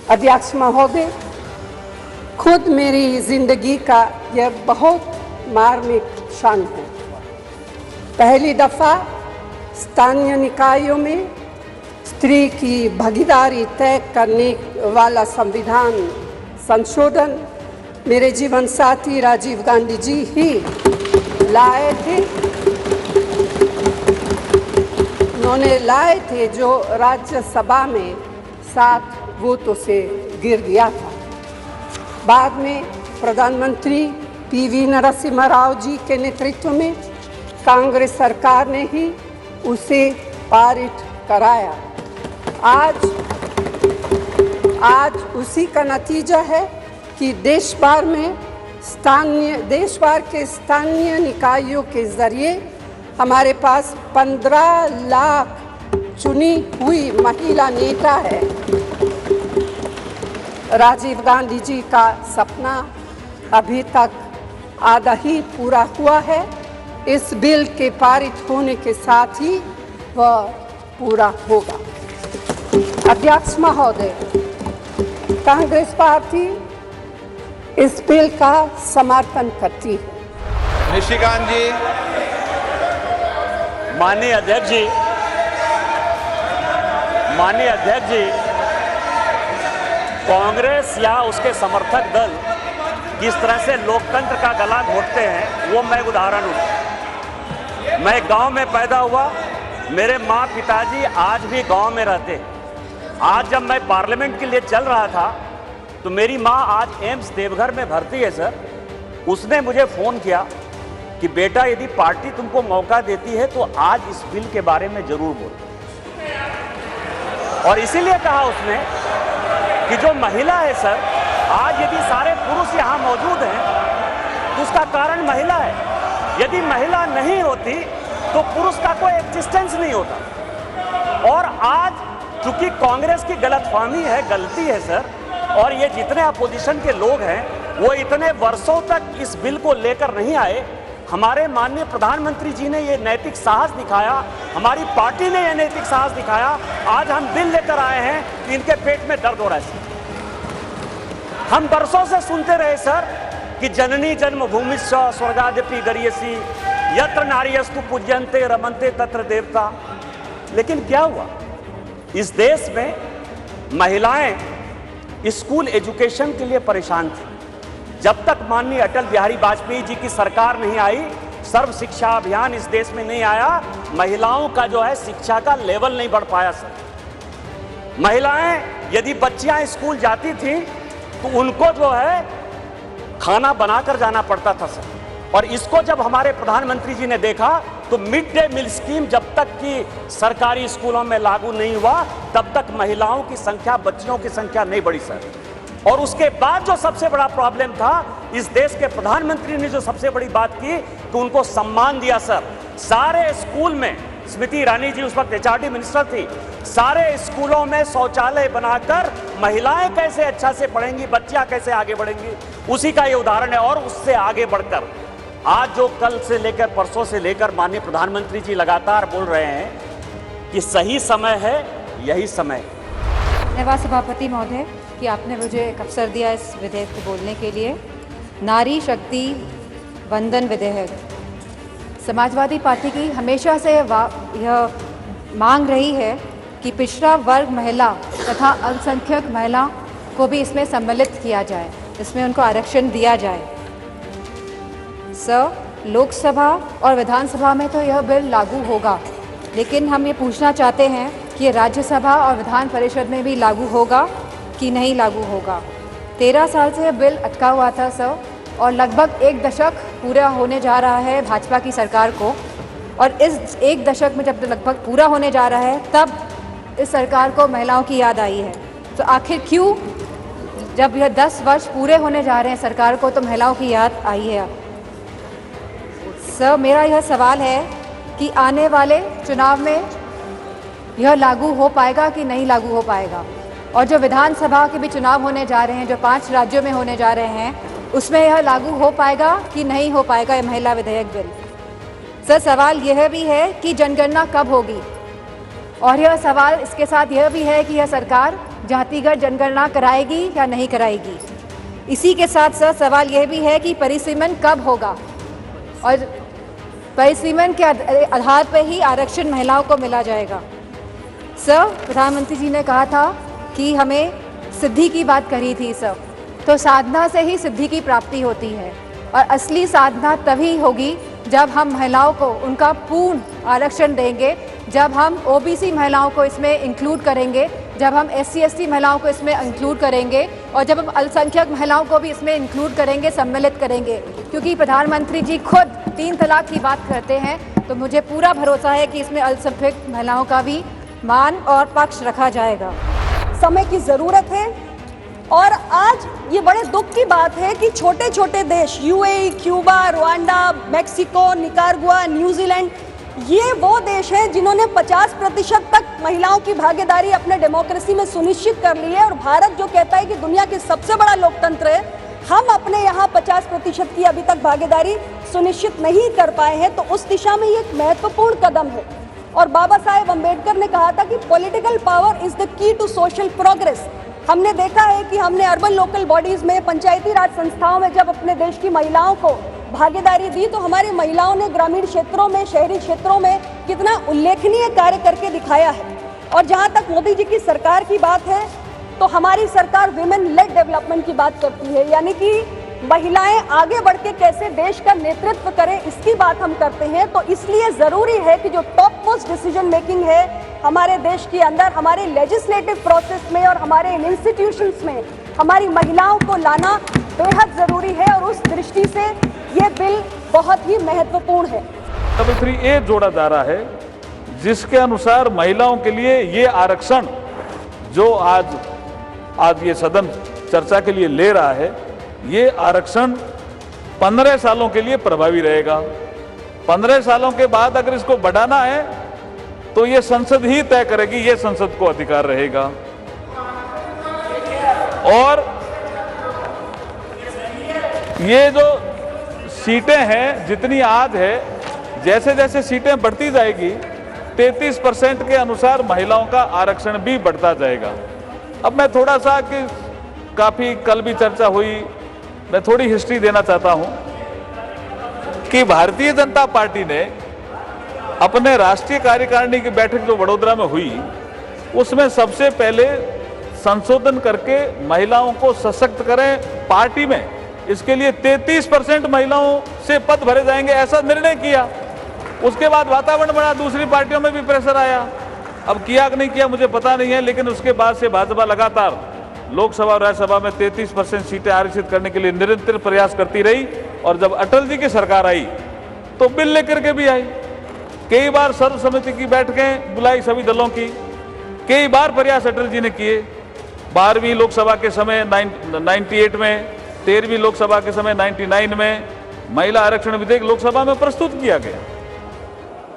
अध्यक्ष महोदय, खुद मेरी जिंदगी का यह बहुत मार्मिक क्षण है। पहली दफा स्थानीय निकायों में स्त्री की भागीदारी तय करने वाला संविधान संशोधन मेरे जीवन साथी राजीव गांधी जी ही लाए थे। उन्होंने लाए थे जो राज्यसभा में 7 वोटों से गिर गया था। बाद में प्रधानमंत्री पीवी नरसिम्हा राव जी के नेतृत्व में कांग्रेस सरकार ने ही उसे पारित कराया। आज उसी का नतीजा है कि देश भर के स्थानीय निकायों के जरिए हमारे पास 15 लाख चुनी हुई महिला नेता है। राजीव गांधी जी का सपना अभी तक आधा ही पूरा हुआ है। इस बिल के पारित होने के साथ ही वह पूरा होगा। अध्यक्ष महोदय, कांग्रेस पार्टी इस बिल का समर्थन करती है। निशिकांत जी। माननीय अध्यक्ष जी, कांग्रेस या उसके समर्थक दल किस तरह से लोकतंत्र का गला घोटते हैं वो मैं उदाहरण हूँ। मैं गांव में पैदा हुआ, मेरे माँ पिताजी आज भी गांव में रहते हैं। आज जब मैं पार्लियामेंट के लिए चल रहा था तो मेरी माँ आज एम्स देवघर में भर्ती है सर। उसने मुझे फ़ोन किया कि बेटा यदि पार्टी तुमको मौका देती है तो आज इस बिल के बारे में जरूर बोलो। और इसीलिए कहा उसने कि जो महिला है सर, आज यदि सारे पुरुष यहाँ मौजूद हैं तो उसका कारण महिला है। यदि महिला नहीं होती तो पुरुष का कोई एग्जिस्टेंस नहीं होता। और आज चूंकि कांग्रेस की गलतफहमी है, गलती है सर, और ये जितने अपोजिशन के लोग हैं वो इतने वर्षों तक इस बिल को लेकर नहीं आए। हमारे माननीय प्रधानमंत्री जी ने ये नैतिक साहस दिखाया, हमारी पार्टी ने ये नैतिक साहस दिखाया। आज हम बिल लेकर आए हैं कि इनके पेट में दर्द हो रहा है। हम वर्षों से सुनते रहे सर कि जननी जन्मभूमिश्च स्वर्गादपि गरीयसी, यत्र नार्यस्तु पूज्यन्ते रमन्ते तत्र देवता। लेकिन क्या हुआ? इस देश में महिलाएं स्कूल एजुकेशन के लिए परेशान थी। जब तक माननीय अटल बिहारी वाजपेयी जी की सरकार नहीं आई, सर्व शिक्षा अभियान इस देश में नहीं आया, महिलाओं का जो है शिक्षा का लेवल नहीं बढ़ पाया सर। महिलाएं यदि बच्चियां स्कूल जाती थी तो उनको जो है खाना बनाकर जाना पड़ता था सर। और इसको जब हमारे प्रधानमंत्री जी ने देखा तो मिड डे मील स्कीम जब तक कि सरकारी स्कूलों में लागू नहीं हुआ तब तक महिलाओं की संख्या, बच्चियों की संख्या नहीं बढ़ी सर। और उसके बाद जो सबसे बड़ा प्रॉब्लम था, इस देश के प्रधानमंत्री ने जो सबसे बड़ी बात की कि उनको सम्मान दिया सर। सारे स्कूल में, स्मृति ईरानी जी उस वक्त एचआरडी मिनिस्टर थी, सारे स्कूलों में शौचालय बनाकर महिलाएं कैसे अच्छा से पढ़ेंगी, बच्चियां कैसे आगे बढ़ेंगी, उसी का ये उदाहरण है। और उससे आगे बढ़कर आज जो कल से लेकर परसों से लेकर माननीय प्रधानमंत्री जी लगातार बोल रहे हैं कि सही समय है, यही समय है। धन्यवाद सभापति महोदय कि आपने मुझे एक अवसर दिया इस विधेयक को बोलने के लिए। नारी शक्ति वंदन विधेयक, समाजवादी पार्टी की हमेशा से यह मांग रही है कि पिछड़ा वर्ग महिला तथा अल्पसंख्यक महिला को भी इसमें सम्मिलित किया जाए, इसमें उनको आरक्षण दिया जाए। लोकसभा और विधानसभा में तो यह बिल लागू होगा, लेकिन हम ये पूछना चाहते हैं कि राज्यसभा और विधान परिषद में भी लागू होगा कि नहीं लागू होगा। 13 साल से यह बिल अटका हुआ था सर, और लगभग 1 दशक पूरा होने जा रहा है भाजपा की सरकार को। और इस 1 दशक में जब लगभग पूरा होने जा रहा है तब इस सरकार को महिलाओं की याद आई है। तो आखिर क्यों, जब यह 10 वर्ष पूरे होने जा रहे हैं सरकार को, तो महिलाओं की याद आई है? सर, मेरा यह सवाल है कि आने वाले चुनाव में यह लागू हो पाएगा कि नहीं लागू हो पाएगा? और जो विधानसभा के भी चुनाव होने जा रहे हैं, जो 5 राज्यों में होने जा रहे हैं, उसमें यह लागू हो पाएगा कि नहीं हो पाएगा यह महिला विधेयक बिल? सर, सवाल यह भी है कि जनगणना कब होगी? और यह सवाल इसके साथ यह भी है कि यह सरकार जातिगत जनगणना कराएगी या नहीं कराएगी। इसी के साथ साथ सवाल यह भी है कि परिसीमन कब होगा और परिसीमन के आधार पर ही आरक्षण महिलाओं को मिला जाएगा। सर, प्रधानमंत्री जी ने कहा था कि हमें सिद्धि की बात करी थी सर, तो साधना से ही सिद्धि की प्राप्ति होती है और असली साधना तभी होगी जब हम महिलाओं को उनका पूर्ण आरक्षण देंगे, जब हम ओबीसी महिलाओं को इसमें इंक्लूड करेंगे, जब हम SC/ST महिलाओं को इसमें इंक्लूड करेंगे और जब हम अल्पसंख्यक महिलाओं को भी इसमें इंक्लूड करेंगे, सम्मिलित करेंगे। क्योंकि प्रधानमंत्री जी खुद 3 तलाक की बात करते हैं, तो मुझे पूरा भरोसा है कि इसमें अल्पसंख्यक महिलाओं का भी मान और पक्ष रखा जाएगा। समय की ज़रूरत है और आज ये बड़े दुख की बात है कि छोटे छोटे देश UAE, Cuba, Rwanda, Mexico, Nicaragua, New Zealand, ये वो देश हैं जिन्होंने 50% तक महिलाओं की भागीदारी अपने डेमोक्रेसी में सुनिश्चित कर ली है। और भारत जो कहता है कि दुनिया के सबसे बड़ा लोकतंत्र है, हम अपने यहाँ 50% की अभी तक भागीदारी सुनिश्चित नहीं कर पाए हैं। तो उस दिशा में ये एक महत्वपूर्ण कदम है। और बाबा साहेब अम्बेडकर ने कहा था कि political power is the key to social progress. हमने देखा है कि हमने अर्बन लोकल बॉडीज में, पंचायती राज संस्थाओं में जब अपने देश की महिलाओं को भागीदारी दी तो हमारी महिलाओं ने ग्रामीण क्षेत्रों में, शहरी क्षेत्रों में कितना उल्लेखनीय कार्य करके दिखाया है। और जहां तक मोदी जी की सरकार की बात है तो हमारी सरकार विमेन लेड डेवलपमेंट की बात करती है, यानी कि महिलाएं आगे बढ़ के कैसे देश का नेतृत्व करें, इसकी बात हम करते हैं। तो इसलिए ज़रूरी है कि जो टॉप मोस्ट डिसीजन मेकिंग है हमारे देश के अंदर, हमारे लेजिस्लेटिव प्रोसेस में और हमारे इन इंस्टीट्यूशंस में हमारी महिलाओं को लाना बेहद ज़रूरी है। और उस दृष्टि से ये बिल बहुत ही महत्वपूर्ण है। 3A जोड़ा जा रहा है, जिसके अनुसार महिलाओं के लिए ये आरक्षण जो आज ये सदन चर्चा के लिए ले रहा है, ये आरक्षण 15 सालों के लिए प्रभावी रहेगा। 15 सालों के बाद अगर इसको बढ़ाना है तो ये संसद ही तय करेगी, ये संसद को अधिकार रहेगा। और ये जो सीटें हैं जितनी आज है, जैसे जैसे सीटें बढ़ती जाएगी 33% के अनुसार महिलाओं का आरक्षण भी बढ़ता जाएगा। अब मैं थोड़ा सा कि काफी कल भी चर्चा हुई, मैं थोड़ी हिस्ट्री देना चाहता हूं कि भारतीय जनता पार्टी ने अपने राष्ट्रीय कार्यकारिणी की बैठक जो वडोदरा में हुई, उसमें सबसे पहले संशोधन करके महिलाओं को सशक्त करें पार्टी में, इसके लिए 33% महिलाओं से पद भरे जाएंगे, ऐसा निर्णय किया। उसके बाद वातावरण बना, दूसरी पार्टियों में भी प्रेशर आया। अब किया कि नहीं किया मुझे पता नहीं है, लेकिन उसके बाद से भाजपा लगातार लोकसभा और राज्यसभा में 33% सीटें आरक्षित करने के लिए निरंतर प्रयास करती रही। और जब अटल जी की सरकार आई तो बिल लेकर के भी आई, कई बार सर्वसम्मति की बैठकें बुलाई सभी दलों की, कई बार प्रयास अटल जी ने किए। 12वीं लोकसभा के समय 98 में, 13वीं लोकसभा के समय 99 में महिला आरक्षण विधेयक लोकसभा में प्रस्तुत किया गया।